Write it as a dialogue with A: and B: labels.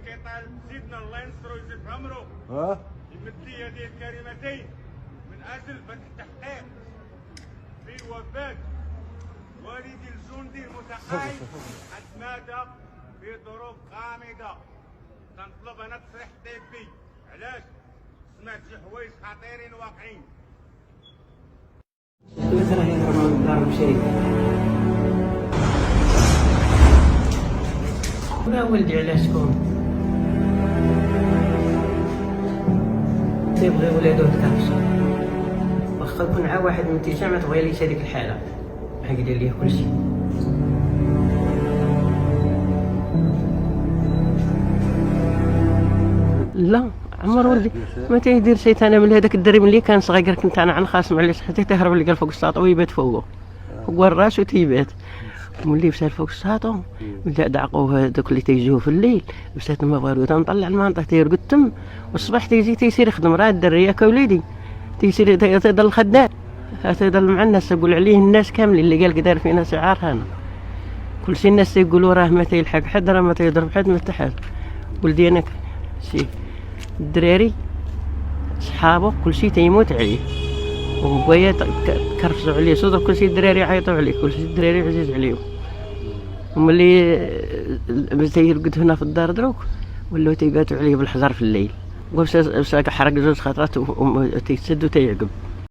A: قطع سيدنا الله ينصرو ويزيد في عمرو يمد لي هذه الكلمتين من اجل فتح تحقيق في وفاه والدي الجندي المتقاعد اتمادى في ظروف غامضه. تنطلب انا تصريح طبي. علاش؟ سمعت شي حوايج خطيرين واقعين.
B: مثلا يهرب من الدار مشري لا ولدي على شكون تيبغي ولادو تكرش واخا يكون عا واحد من التيشا ما تبغيليش هذيك الحاله حق دير ليه كلشي. لا عمر ولدي ما تيدير شي ثاني من هذاك الدري ملي كان صغير كنت انا عن خاصم علاش حتى تهرب اللي قال فوق الساطو ويبات فوقه هو الراس وتيبات. ملي مشى فوق الساطو ولا دعقوه هذوك اللي تيجيو في الليل مشات ما بغاو تنطلع المنطقه تيرقد تم والصباح تيجي تيسير يخدم راه الدري ياك وليدي تيسير تيضل خدام تيضل مع الناس يقول عليه الناس كاملين اللي قال قدار فينا شعار هنا كلشي الناس تيقولوا راه ما تيلحق حد راه ما تيضرب حد ما حتى حد. ولدي انا شي الدراري صحابه كلشي تيموت عليه وبايا كرفسوا عليه صدر كلشي الدراري يعيطوا عليه كلشي الدراري عزيز عليهم. وملي تيرقد هنا في الدار دروك ولاو تيباتوا عليه بالحجر في الليل ومشى حرق 2 خطرات وتيسد وتيعقب.